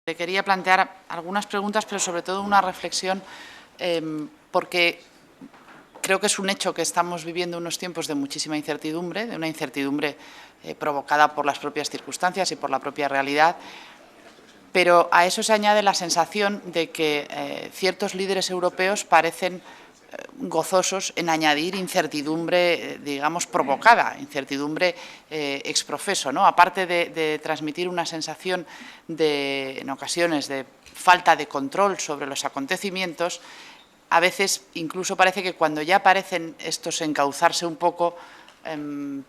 Le quería plantear algunas preguntas, pero sobre todo una reflexión, porque creo que es un hecho que estamos viviendo unos tiempos de muchísima incertidumbre, de una incertidumbre provocada por las propias circunstancias y por la propia realidad, pero a eso se añade la sensación de que ciertos líderes europeos parecen gozosos en añadir incertidumbre, digamos, provocada, incertidumbre ex profeso, ¿no? Aparte de transmitir una sensación en ocasiones, de falta de control sobre los acontecimientos, a veces incluso parece que cuando ya parecen estos encauzarse un poco,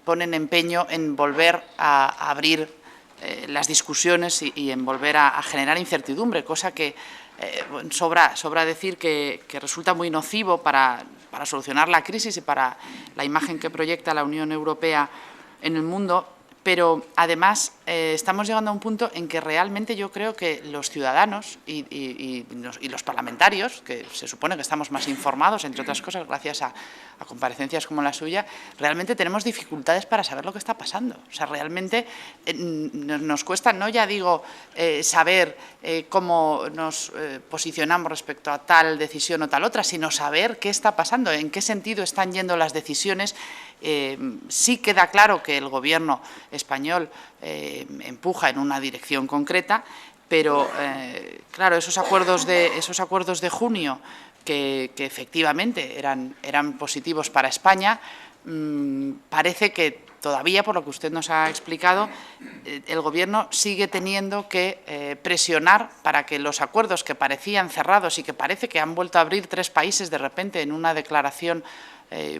ponen empeño en volver a abrir las discusiones y en volver a generar incertidumbre, cosa que sobra decir que resulta muy nocivo para solucionar la crisis y para la imagen que proyecta la Unión Europea en el mundo, pero además estamos llegando a un punto en que realmente yo creo que los ciudadanos y los parlamentarios, que se supone que estamos más informados, entre otras cosas, gracias a comparecencias como la suya, realmente tenemos dificultades para saber lo que está pasando. O sea, realmente nos cuesta, no ya digo saber cómo nos posicionamos respecto a tal decisión o tal otra, sino saber qué está pasando, en qué sentido están yendo las decisiones. Sí queda claro que el Gobierno español empuja en una dirección concreta, pero claro, esos acuerdos de junio que efectivamente eran positivos para España, parece que todavía, por lo que usted nos ha explicado, el Gobierno sigue teniendo que presionar para que los acuerdos que parecían cerrados y que parece que han vuelto a abrir 3 países de repente en una declaración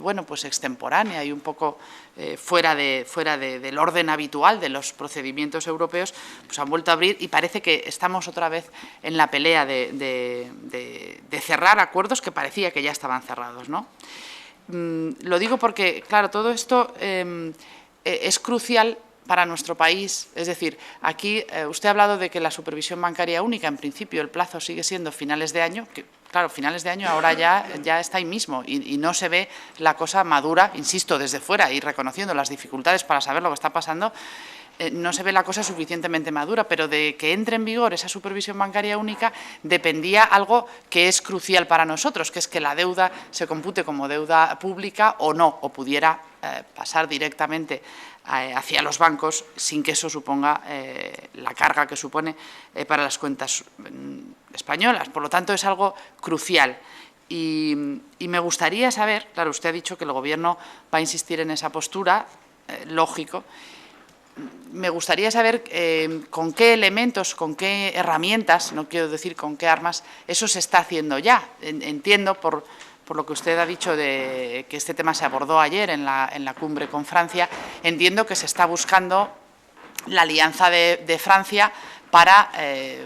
bueno, pues extemporánea y un poco fuera del orden habitual de los procedimientos europeos, pues han vuelto a abrir y parece que estamos otra vez en la pelea de cerrar acuerdos que parecía que ya estaban cerrados, ¿no? Lo digo porque, claro, todo esto es crucial para nuestro país. Es decir, aquí usted ha hablado de que la supervisión bancaria única, en principio, el plazo sigue siendo finales de año, que claro, finales de año ahora ya está ahí mismo y no se ve la cosa madura, insisto, desde fuera y reconociendo las dificultades para saber lo que está pasando, no se ve la cosa suficientemente madura, pero de que entre en vigor esa supervisión bancaria única dependía algo que es crucial para nosotros, que es que la deuda se compute como deuda pública o no, o pudiera pasar directamente hacia los bancos sin que eso suponga la carga que supone para las cuentas españolas. Por lo tanto, es algo crucial. Y me gustaría saber, claro, usted ha dicho que el Gobierno va a insistir en esa postura, lógico. Me gustaría saber con qué elementos, con qué herramientas, no quiero decir con qué armas, eso se está haciendo ya. Entiendo, por lo que usted ha dicho de que este tema se abordó ayer en la cumbre con Francia, entiendo que se está buscando la alianza de Francia para,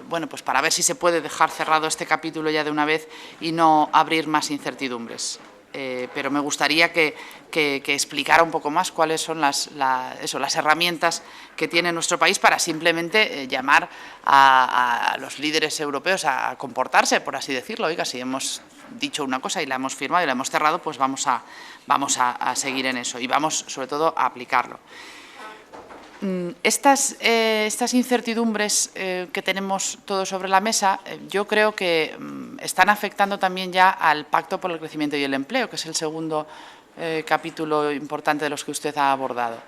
bueno, pues para ver si se puede dejar cerrado este capítulo ya de una vez y no abrir más incertidumbres. Pero me gustaría que explicara un poco más cuáles son las herramientas que tiene nuestro país para simplemente llamar a los líderes europeos a comportarse, por así decirlo. Oiga, si hemos dicho una cosa y la hemos firmado y la hemos cerrado, pues vamos a seguir en eso y vamos, sobre todo, a aplicarlo. Estas incertidumbres que tenemos todos sobre la mesa, yo creo que están afectando también ya al Pacto por el Crecimiento y el Empleo, que es el segundo capítulo importante de los que usted ha abordado.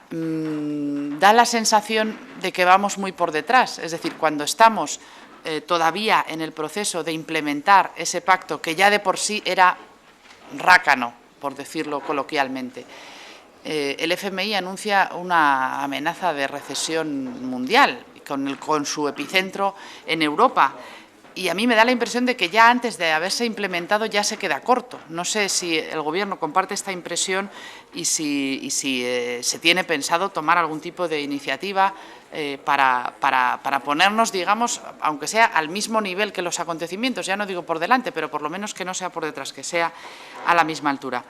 Da la sensación de que vamos muy por detrás, es decir, cuando estamos todavía en el proceso de implementar ese pacto, que ya de por sí era rácano, por decirlo coloquialmente. El FMI anuncia una amenaza de recesión mundial con su epicentro en Europa. Y a mí me da la impresión de que ya antes de haberse implementado ya se queda corto. No sé si el Gobierno comparte esta impresión y si se tiene pensado tomar algún tipo de iniciativa para ponernos, digamos, aunque sea al mismo nivel que los acontecimientos, ya no digo por delante, pero por lo menos que no sea por detrás, que sea a la misma altura.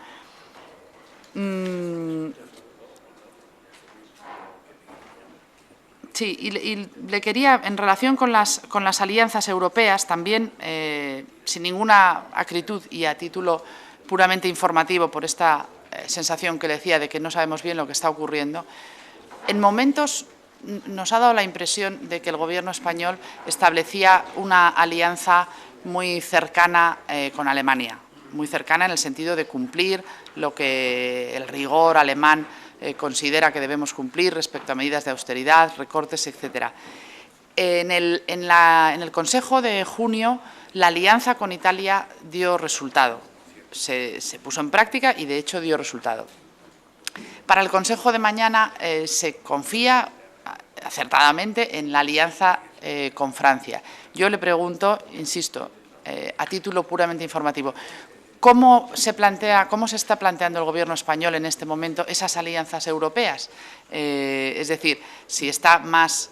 Sí, y le quería, en relación con las alianzas europeas, también, sin ninguna acritud y a título puramente informativo por esta sensación que le decía de que no sabemos bien lo que está ocurriendo, en momentos nos ha dado la impresión de que el Gobierno español establecía una alianza muy cercana con Alemania, muy cercana en el sentido de cumplir lo que el rigor alemán considera que debemos cumplir respecto a medidas de austeridad, recortes, etcétera. En el Consejo de junio, la alianza con Italia dio resultado, se puso en práctica y, de hecho, dio resultado. Para el Consejo de mañana se confía acertadamente en la alianza con Francia. Yo le pregunto, insisto, a título puramente informativo, ¿cómo se está planteando el Gobierno español en este momento esas alianzas europeas? Es decir, si está más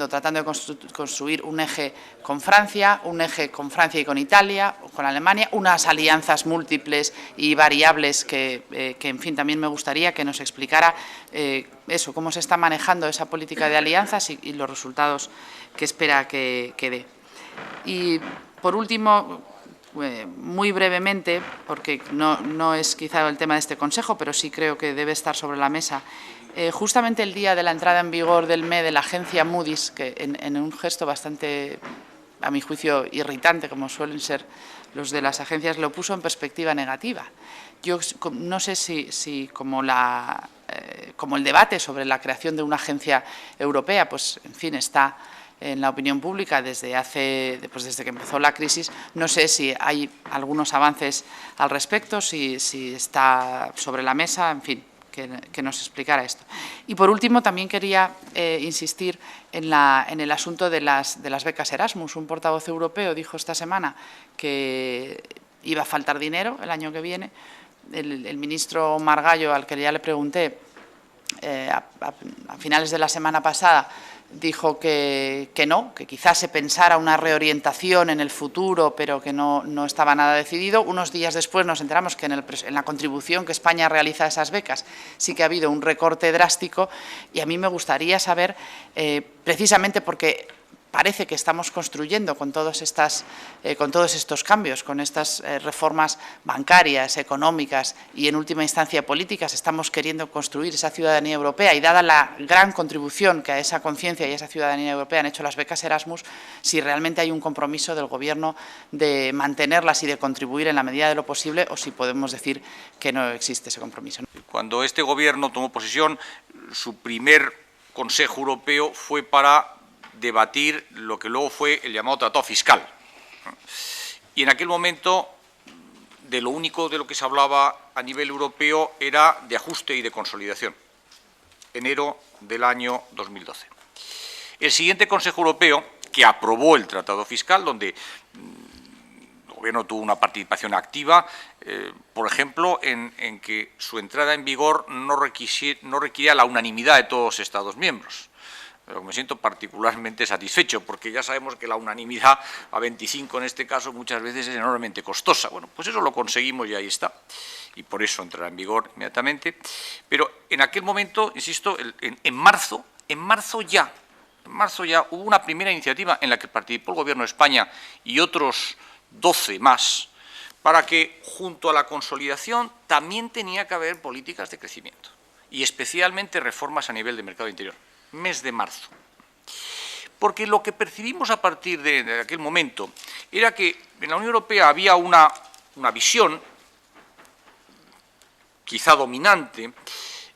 tratando de construir un eje con Francia y con Italia, o con Alemania, unas alianzas múltiples y variables que, en fin, también me gustaría que nos explicara eso, cómo se está manejando esa política de alianzas y los resultados que espera que dé. Y, por último, muy brevemente, porque no es quizá el tema de este Consejo, pero sí creo que debe estar sobre la mesa, justamente el día de la entrada en vigor del ME de la agencia Moody's, que en un gesto bastante, a mi juicio, irritante, como suelen ser los de las agencias, lo puso en perspectiva negativa. Yo no sé si como el debate sobre la creación de una agencia europea, pues, en fin, está en la opinión pública desde que empezó la crisis. No sé si hay algunos avances al respecto, si está sobre la mesa, en fin, que nos explicara esto. Y, por último, también quería insistir en el asunto de las becas Erasmus. Un portavoz europeo dijo esta semana que iba a faltar dinero el año que viene. El ministro Margallo, al que ya le pregunté a finales de la semana pasada, dijo que no, que quizás se pensara una reorientación en el futuro, pero que no estaba nada decidido. Unos días después nos enteramos que en la contribución que España realiza a esas becas sí que ha habido un recorte drástico, y a mí me gustaría saber, precisamente porque parece que estamos construyendo con todos estos cambios, con estas reformas bancarias, económicas y, en última instancia, políticas, estamos queriendo construir esa ciudadanía europea, y dada la gran contribución que a esa conciencia y a esa ciudadanía europea han hecho las becas Erasmus, si realmente hay un compromiso del Gobierno de mantenerlas y de contribuir en la medida de lo posible, o si podemos decir que no existe ese compromiso. Cuando este Gobierno tomó posesión, su primer Consejo Europeo fue para debatir lo que luego fue el llamado Tratado Fiscal. Y en aquel momento, de lo único de lo que se hablaba a nivel europeo era de ajuste y de consolidación. Enero del año 2012. El siguiente Consejo Europeo, que aprobó el Tratado Fiscal, donde el Gobierno tuvo una participación activa, por ejemplo, en que su entrada en vigor no requería la unanimidad de todos los Estados miembros. Pero me siento particularmente satisfecho, porque ya sabemos que la unanimidad a 25 en este caso muchas veces es enormemente costosa. Bueno, pues eso lo conseguimos y ahí está, y por eso entrará en vigor inmediatamente. Pero en aquel momento, insisto, en marzo ya hubo una primera iniciativa en la que participó el Gobierno de España y otros 12 más, para que, junto a la consolidación, también tenía que haber políticas de crecimiento y especialmente reformas a nivel de mercado interior. Mes de marzo. Porque lo que percibimos a partir de aquel momento era que en la Unión Europea había una visión, quizá dominante,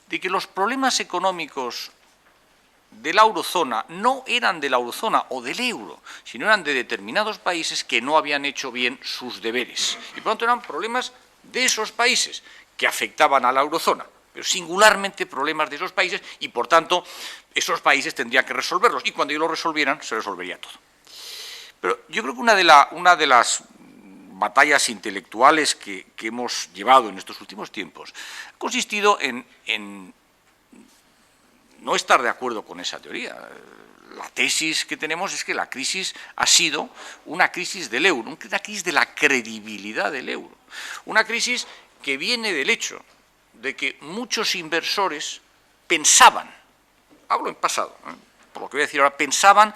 de que los problemas económicos de la eurozona no eran de la eurozona o del euro, sino eran de determinados países que no habían hecho bien sus deberes. Y por lo tanto eran problemas de esos países que afectaban a la eurozona, pero singularmente problemas de esos países, y por tanto esos países tendrían que resolverlos, y cuando ellos lo resolvieran se resolvería todo. Pero yo creo que una de las batallas intelectuales que hemos llevado en estos últimos tiempos ha consistido en no estar de acuerdo con esa teoría. La tesis que tenemos es que la crisis ha sido una crisis del euro, una crisis de la credibilidad del euro, una crisis que viene del hecho de que muchos inversores pensaban, hablo en pasado, por lo que voy a decir ahora, pensaban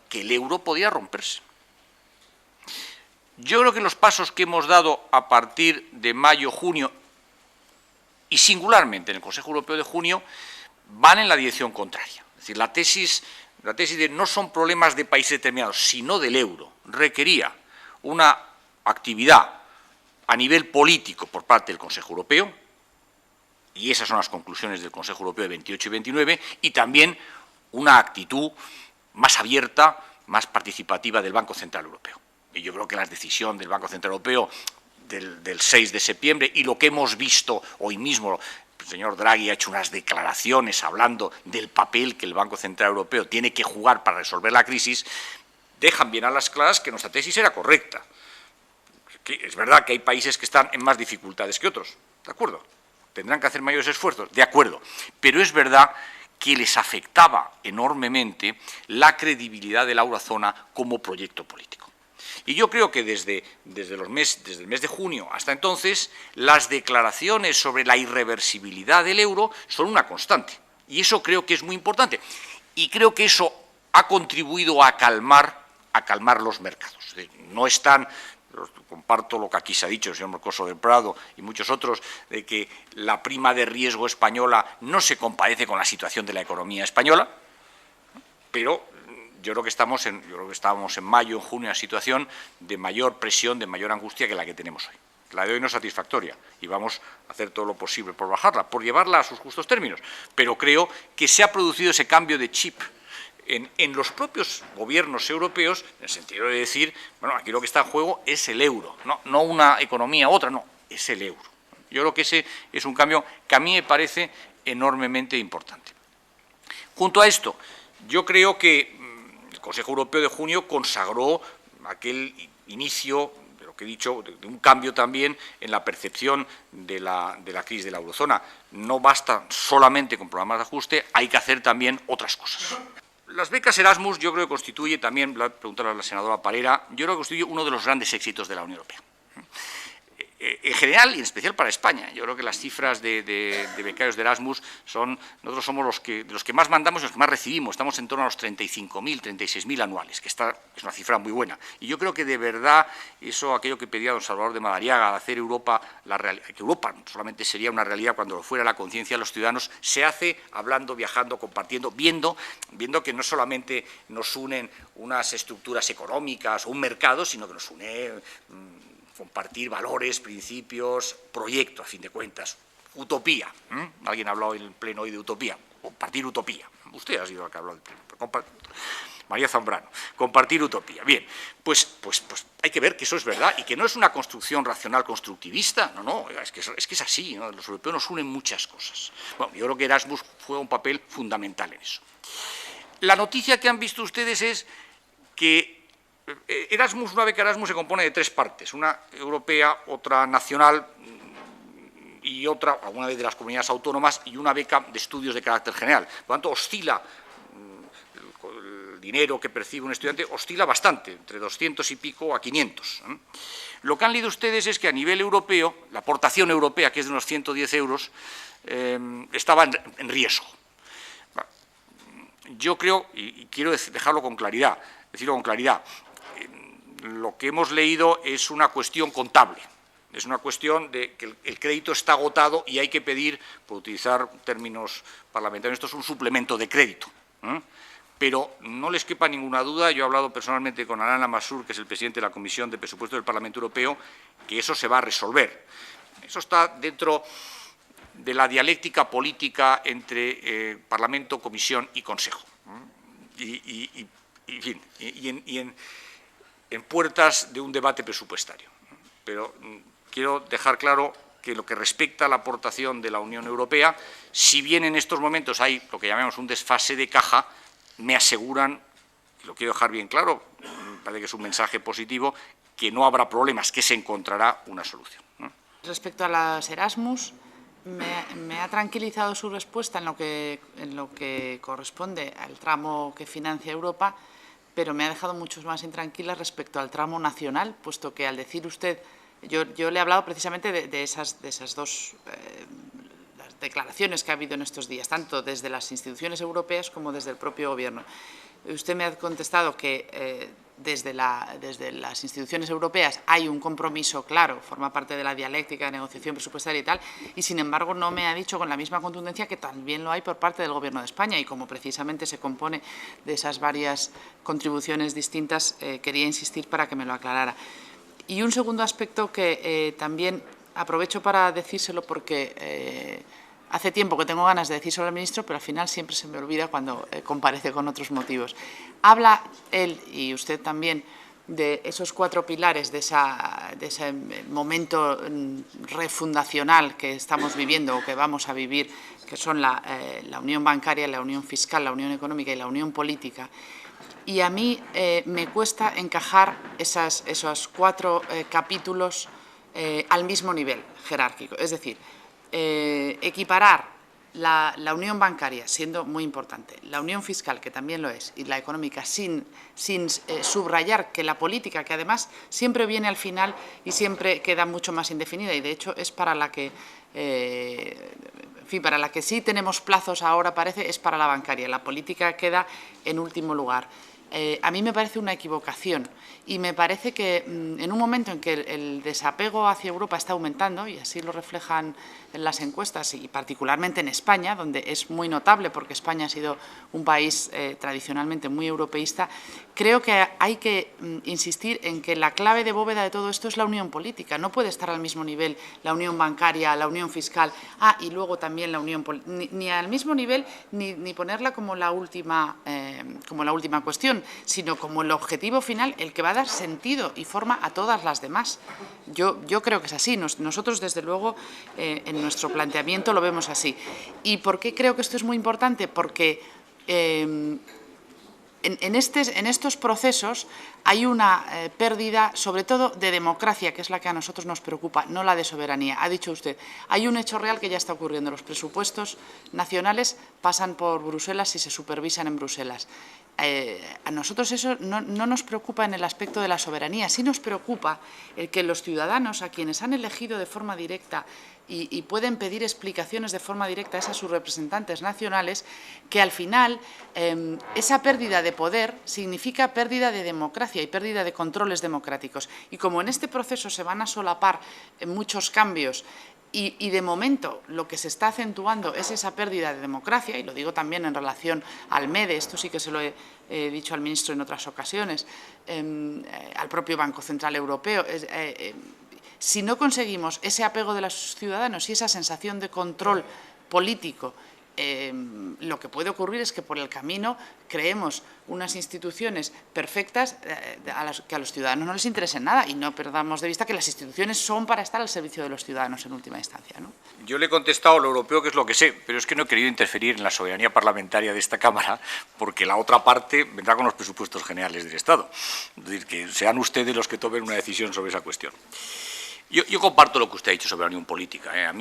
que el euro podía romperse. Yo creo que los pasos que hemos dado a partir de mayo, junio, y singularmente en el Consejo Europeo de junio, van en la dirección contraria. Es Es decir, la tesis de no son problemas de países determinados, sino del euro, requería una actividad a nivel político por parte del Consejo Europeo, y esas son las conclusiones del Consejo Europeo de 28 y 29, y también una actitud más abierta, más participativa del Banco Central Europeo. Y yo creo que la decisión del Banco Central Europeo del 6 de septiembre y lo que hemos visto hoy mismo, el señor Draghi ha hecho unas declaraciones hablando del papel que el Banco Central Europeo tiene que jugar para resolver la crisis, dejan bien a las claras que nuestra tesis era correcta. Que es verdad que hay países que están en más dificultades que otros, ¿de acuerdo? Tendrán que hacer mayores esfuerzos, de acuerdo, pero es verdad que les afectaba enormemente la credibilidad de la eurozona como proyecto político. Y yo creo que desde el mes de junio hasta entonces, las declaraciones sobre la irreversibilidad del euro son una constante. Y eso creo que es muy importante. Y creo que eso ha contribuido a calmar los mercados. No están, comparto lo que aquí se ha dicho el señor Moscoso del Prado y muchos otros, de que la prima de riesgo española no se compadece con la situación de la economía española, pero yo creo que estábamos en mayo, en junio, en una situación de mayor presión, de mayor angustia que la que tenemos hoy. La de hoy no es satisfactoria y vamos a hacer todo lo posible por bajarla, por llevarla a sus justos términos. Pero creo que se ha producido ese cambio de chip en los propios gobiernos europeos, en el sentido de decir, bueno, aquí lo que está en juego es el euro, no una economía u otra, no, es el euro. Yo creo que ese es un cambio que a mí me parece enormemente importante. Junto a esto, yo creo que el Consejo Europeo de junio consagró aquel inicio, de lo que he dicho, de un cambio también en la percepción de la crisis de la eurozona. No basta solamente con programas de ajuste, hay que hacer también otras cosas. Las becas Erasmus yo creo que constituye también, preguntarle a la senadora Parera, yo creo que constituye uno de los grandes éxitos de la Unión Europea. En general y en especial para España. Yo creo que las cifras de becarios de Erasmus nosotros somos de los que más mandamos y los que más recibimos. Estamos en torno a los 35.000, 36.000 anuales, que es una cifra muy buena. Y yo creo que de verdad aquello que pedía don Salvador de Madariaga, de hacer Europa la realidad, que Europa solamente sería una realidad cuando lo fuera la conciencia de los ciudadanos, se hace hablando, viajando, compartiendo, viendo que no solamente nos unen unas estructuras económicas o un mercado, sino que nos une compartir valores, principios, proyectos, a fin de cuentas, utopía. Alguien ha hablado en el pleno hoy de utopía, compartir utopía. Usted ha sido el que ha hablado del pleno. María Zambrano, compartir utopía. Bien, pues hay que ver que eso es verdad y que no es una construcción racional constructivista, no, es que es así, ¿no? Los europeos nos unen muchas cosas. Bueno, yo creo que Erasmus juega un papel fundamental en eso. La noticia que han visto ustedes es que una beca Erasmus se compone de tres partes, una europea, otra nacional y otra, alguna vez de las comunidades autónomas, y una beca de estudios de carácter general. Por lo tanto, oscila, el dinero que percibe un estudiante oscila bastante, entre 200 y pico a 500. Lo que han leído ustedes es que a nivel europeo, la aportación europea, que es de unos 110 euros, estaba en riesgo. Yo creo, y quiero decirlo con claridad, lo que hemos leído es una cuestión contable, es una cuestión de que el crédito está agotado y hay que pedir, por utilizar términos parlamentarios, esto es un suplemento de crédito. Pero no les quepa ninguna duda, yo he hablado personalmente con Alain Lamassoure, que es el presidente de la Comisión de Presupuestos del Parlamento Europeo, que eso se va a resolver. Eso está dentro de la dialéctica política entre Parlamento, Comisión y Consejo. En puertas de un debate presupuestario. Pero quiero dejar claro que lo que respecta a la aportación de la Unión Europea, si bien en estos momentos hay lo que llamamos un desfase de caja, me aseguran, y lo quiero dejar bien claro, me parece que es un mensaje positivo, que no habrá problemas, que se encontrará una solución. Respecto a las Erasmus, me ha tranquilizado su respuesta en lo que corresponde al tramo que financia Europa, pero me ha dejado mucho más intranquila respecto al tramo nacional, puesto que al decir usted, yo le he hablado precisamente de esas dos las declaraciones que ha habido en estos días, tanto desde las instituciones europeas como desde el propio Gobierno. Usted me ha contestado que desde las instituciones europeas hay un compromiso claro, forma parte de la dialéctica de negociación presupuestaria y tal, y sin embargo no me ha dicho con la misma contundencia que también lo hay por parte del Gobierno de España, y como precisamente se compone de esas varias contribuciones distintas, quería insistir para que me lo aclarara. Y un segundo aspecto que también aprovecho para decírselo porque hace tiempo que tengo ganas de decírselo al ministro, pero al final siempre se me olvida cuando comparece con otros motivos. Habla él y usted también de esos 4 pilares, de ese momento refundacional que estamos viviendo o que vamos a vivir, que son la unión bancaria, la unión fiscal, la unión económica y la unión política. Y a mí me cuesta encajar esos 4 capítulos al mismo nivel jerárquico. Es decir, equiparar la unión bancaria, siendo muy importante, la unión fiscal, que también lo es, y la económica, sin subrayar que la política, que además siempre viene al final y siempre queda mucho más indefinida, y de hecho es para la que, en fin, para la que sí tenemos plazos ahora, parece, es para la bancaria. La política queda en último lugar. A mí me parece una equivocación y me parece que en un momento en que el desapego hacia Europa está aumentando, y así lo reflejan en las encuestas y particularmente en España, donde es muy notable porque España ha sido un país tradicionalmente muy europeísta, creo que hay que insistir en que la clave de bóveda de todo esto es la unión política. No puede estar al mismo nivel la unión bancaria, la unión fiscal, y luego también la unión política, ni al mismo nivel ni ponerla como la última cuestión, sino como el objetivo final, el que va a dar sentido y forma a todas las demás. Yo creo que es así. Nosotros, desde luego, en nuestro planteamiento lo vemos así. ¿Y por qué creo que esto es muy importante? Porque en estos procesos hay una pérdida, sobre todo de democracia, que es la que a nosotros nos preocupa, no la de soberanía. Ha dicho usted, hay un hecho real que ya está ocurriendo. Los presupuestos nacionales pasan por Bruselas y se supervisan en Bruselas. A nosotros eso no nos preocupa en el aspecto de la soberanía, sí nos preocupa el que los ciudadanos, a quienes han elegido de forma directa y pueden pedir explicaciones de forma directa a sus representantes nacionales, que al final esa pérdida de poder significa pérdida de democracia y pérdida de controles democráticos. Y como en este proceso se van a solapar muchos cambios, y de momento lo que se está acentuando es esa pérdida de democracia, y lo digo también en relación al MEDE, esto sí que se lo he dicho al ministro en otras ocasiones, al propio Banco Central Europeo. Si no conseguimos ese apego de los ciudadanos y esa sensación de control político, lo que puede ocurrir es que por el camino creemos unas instituciones perfectas que a los ciudadanos no les interesen nada, y no perdamos de vista que las instituciones son para estar al servicio de los ciudadanos en última instancia, ¿no? Yo le he contestado lo europeo, que es lo que sé, pero es que no he querido interferir en la soberanía parlamentaria de esta Cámara, porque la otra parte vendrá con los presupuestos generales del Estado. Es decir, que sean ustedes los que tomen una decisión sobre esa cuestión. Yo comparto lo que usted ha dicho sobre la unión política. A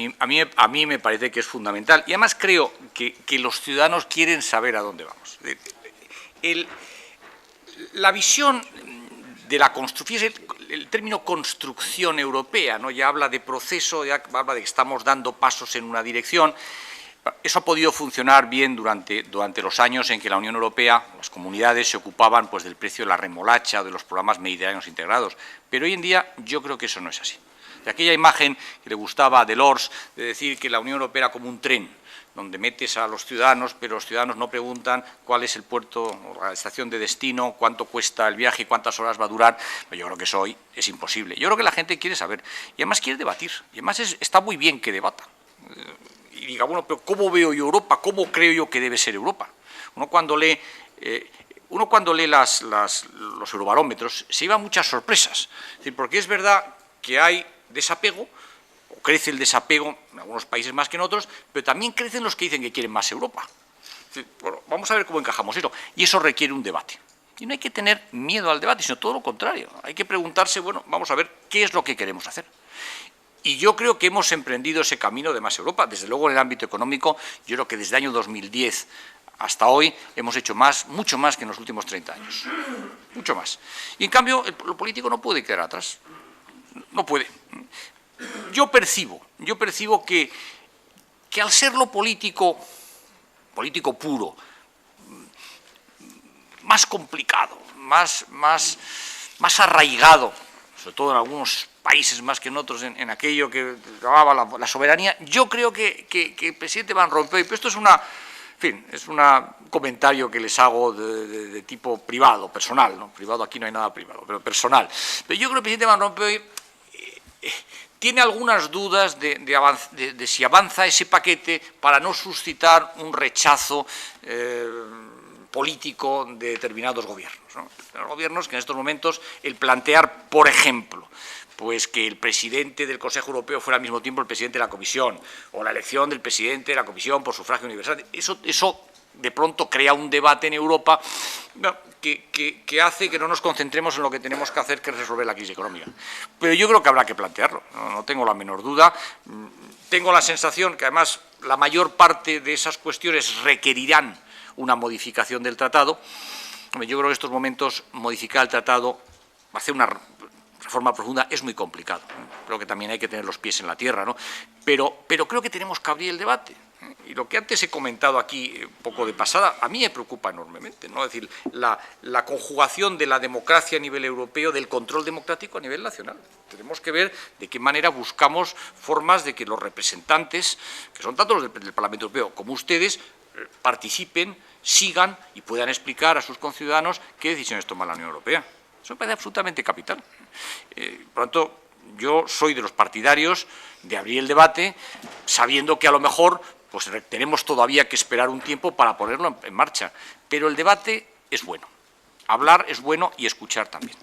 mí me parece que es fundamental, y además creo que los ciudadanos quieren saber a dónde vamos. La visión de la construcción, el término construcción europea, ¿no? Ya habla de proceso, ya habla de que estamos dando pasos en una dirección. Eso ha podido funcionar bien durante los años en que la Unión Europea, las comunidades, se ocupaban pues, del precio de la remolacha o de los programas mediterráneos integrados. Pero hoy en día yo creo que eso no es así. De aquella imagen que le gustaba a Delors de decir que la Unión Europea era como un tren, donde metes a los ciudadanos, pero los ciudadanos no preguntan cuál es el puerto o la estación de destino, cuánto cuesta el viaje y cuántas horas va a durar. Yo creo que eso hoy es imposible. Yo creo que la gente quiere saber y además quiere debatir. Y además está muy bien que debata. Y diga, bueno, pero ¿cómo veo yo Europa? ¿Cómo creo yo que debe ser Europa? Uno cuando lee los eurobarómetros se lleva muchas sorpresas. Es decir, porque es verdad que hay desapego, o crece el desapego en algunos países más que en otros, pero también crecen los que dicen que quieren más Europa. Bueno, vamos a ver cómo encajamos eso, y eso requiere un debate. Y no hay que tener miedo al debate, sino todo lo contrario. Hay que preguntarse, bueno, vamos a ver qué es lo que queremos hacer. Y yo creo que hemos emprendido ese camino de más Europa. Desde luego, en el ámbito económico, yo creo que desde el año 2010 hasta hoy hemos hecho mucho más que en los últimos 30 años. Mucho más. Y en cambio, lo político no puede quedar atrás. No puede. Yo percibo que al ser lo político puro, más complicado, más arraigado, sobre todo en algunos países más que en otros, en aquello que llamaba la soberanía. Yo creo que el presidente Van Rompuy, pero esto es es un comentario que les hago de tipo privado, personal, ¿no? Privado, aquí no hay nada privado, pero personal. Pero yo creo que el presidente Van Rompuy tiene algunas dudas de si avanza ese paquete para no suscitar un rechazo político de determinados gobiernos, ¿no? Los gobiernos que en estos momentos el plantear, por ejemplo, pues que el presidente del Consejo Europeo fuera al mismo tiempo el presidente de la Comisión, o la elección del presidente de la Comisión por sufragio universal, eso de pronto crea un debate en Europa que hace que no nos concentremos en lo que tenemos que hacer, que es resolver la crisis económica. Pero yo creo que habrá que plantearlo, no tengo la menor duda. Tengo la sensación que además la mayor parte de esas cuestiones requerirán una modificación del tratado. Yo creo que en estos momentos modificar el tratado, hacer una reforma profunda, es muy complicado. Creo que también hay que tener los pies en la tierra, ¿no? Pero creo que tenemos que abrir el debate. Y lo que antes he comentado aquí, un poco de pasada, a mí me preocupa enormemente, ¿no? Es decir, la conjugación de la democracia a nivel europeo, del control democrático a nivel nacional. Tenemos que ver de qué manera buscamos formas de que los representantes, que son tanto los del Parlamento Europeo como ustedes, participen, sigan y puedan explicar a sus conciudadanos qué decisiones toma la Unión Europea. Eso me parece absolutamente capital. Por lo tanto, yo soy de los partidarios de abrir el debate, sabiendo que a lo mejor pues tenemos todavía que esperar un tiempo para ponerlo en marcha. Pero el debate es bueno. Hablar es bueno y escuchar también.